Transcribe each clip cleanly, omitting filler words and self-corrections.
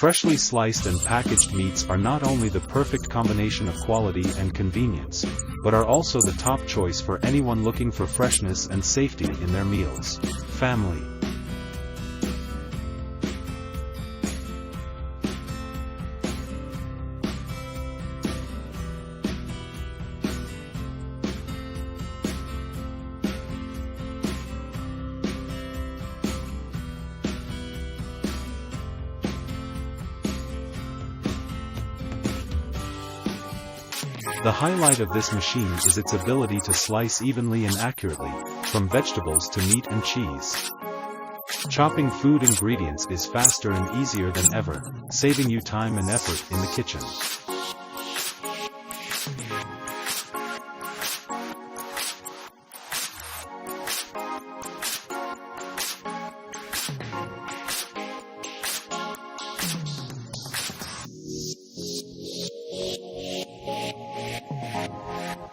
Freshly sliced and packaged meats are not only the perfect combination of quality and convenience, but are also the top choice for anyone looking for freshness and safety in their meals. Family. The highlight of this machine is its ability to slice evenly and accurately, from vegetables to meat and cheese. Chopping food ingredients is faster and easier than ever, saving you time and effort in the kitchen.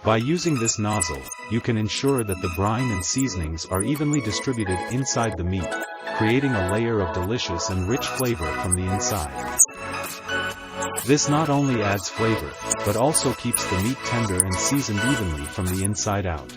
By using this nozzle, you can ensure that the brine and seasonings are evenly distributed inside the meat, creating a layer of delicious and rich flavor from the inside. This not only adds flavor, but also keeps the meat tender and seasoned evenly from the inside out.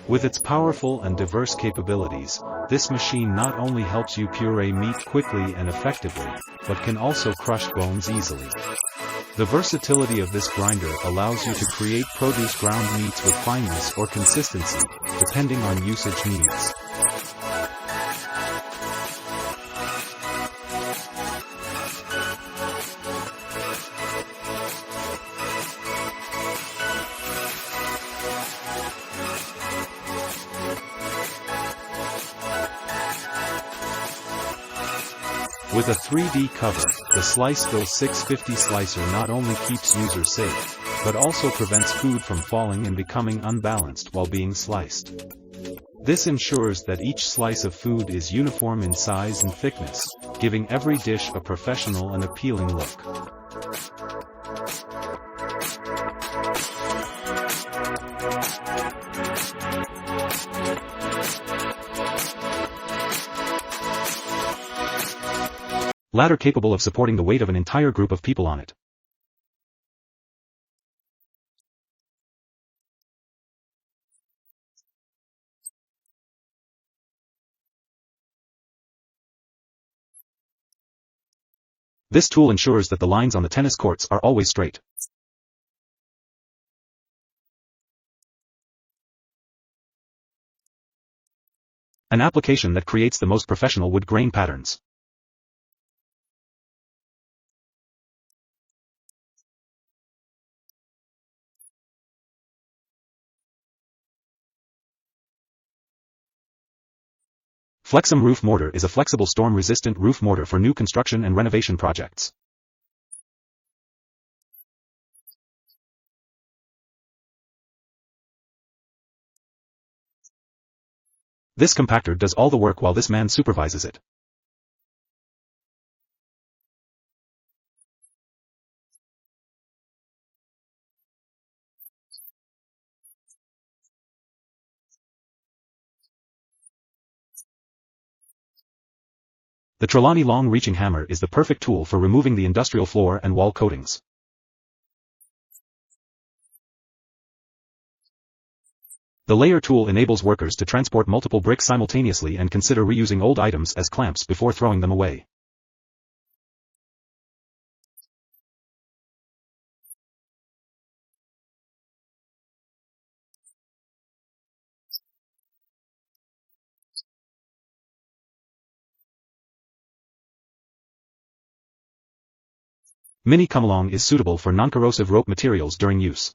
With its powerful and diverse capabilities, this machine not only helps you puree meat quickly and effectively, but can also crush bones easily. The versatility of this grinder allows you to create produce ground meats with fineness or consistency, depending on usage needs. With a 3D cover, the SliceVille 650 slicer not only keeps users safe, but also prevents food from falling and becoming unbalanced while being sliced. This ensures that each slice of food is uniform in size and thickness, giving every dish a professional and appealing look. Ladder capable of supporting the weight of an entire group of people on it. This tool ensures that the lines on the tennis courts are always straight. An application that creates the most professional wood grain patterns. Flexum Roof Mortar is a flexible storm-resistant roof mortar for new construction and renovation projects. This compactor does all the work while this man supervises it. The Trelawney long-reaching hammer is the perfect tool for removing the industrial floor and wall coatings. The layer tool enables workers to transport multiple bricks simultaneously and consider reusing old items as clamps before throwing them away. Mini come-along is suitable for non-corrosive rope materials during use.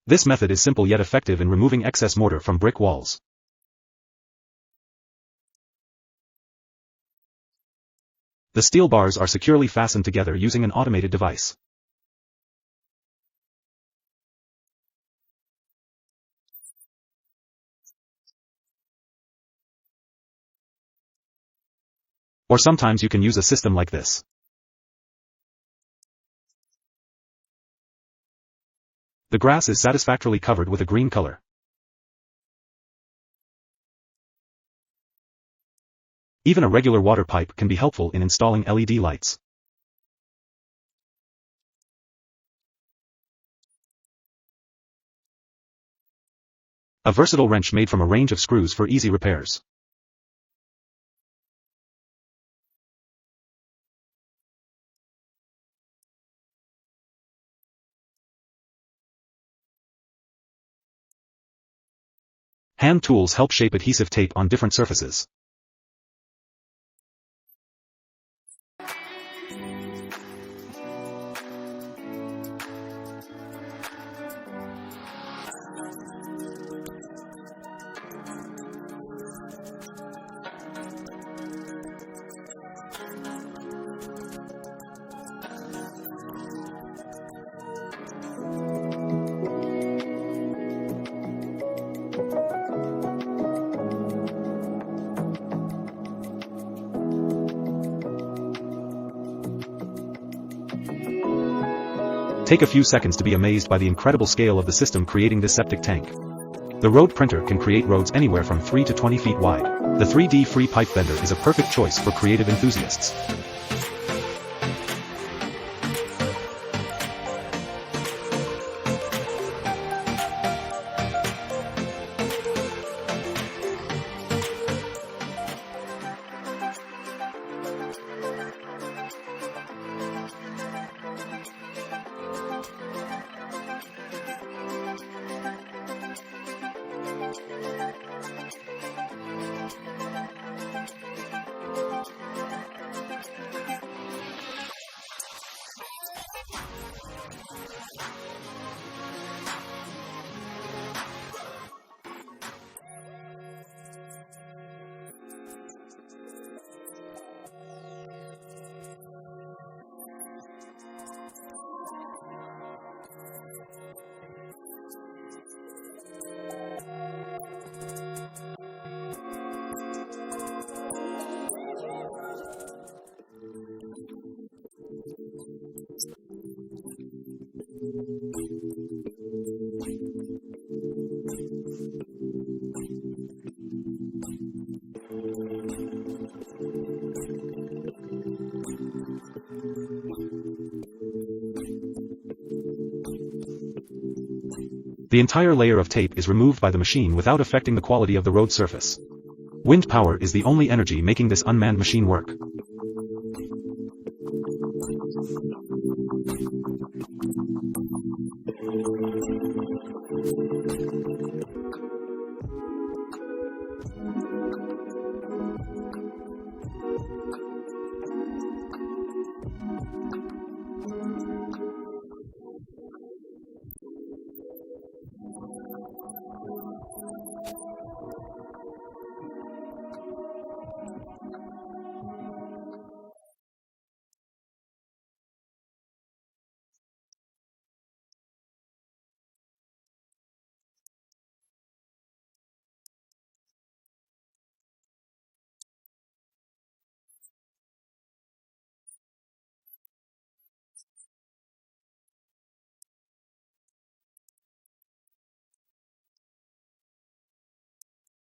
This method is simple yet effective in removing excess mortar from brick walls. The steel bars are securely fastened together using an automated device. Or sometimes you can use a system like this. The grass is satisfactorily covered with a green color. Even a regular water pipe can be helpful in installing LED lights. A versatile wrench made from a range of screws for easy repairs. Hand tools help shape adhesive tape on different surfaces. Take a few seconds to be amazed by the incredible scale of the system creating this septic tank. The road printer can create roads anywhere from 3 to 20 feet wide. The 3D free pipe bender is a perfect choice for creative enthusiasts. The entire layer of tape is removed by the machine without affecting the quality of the road surface. Wind power is the only energy making this unmanned machine work.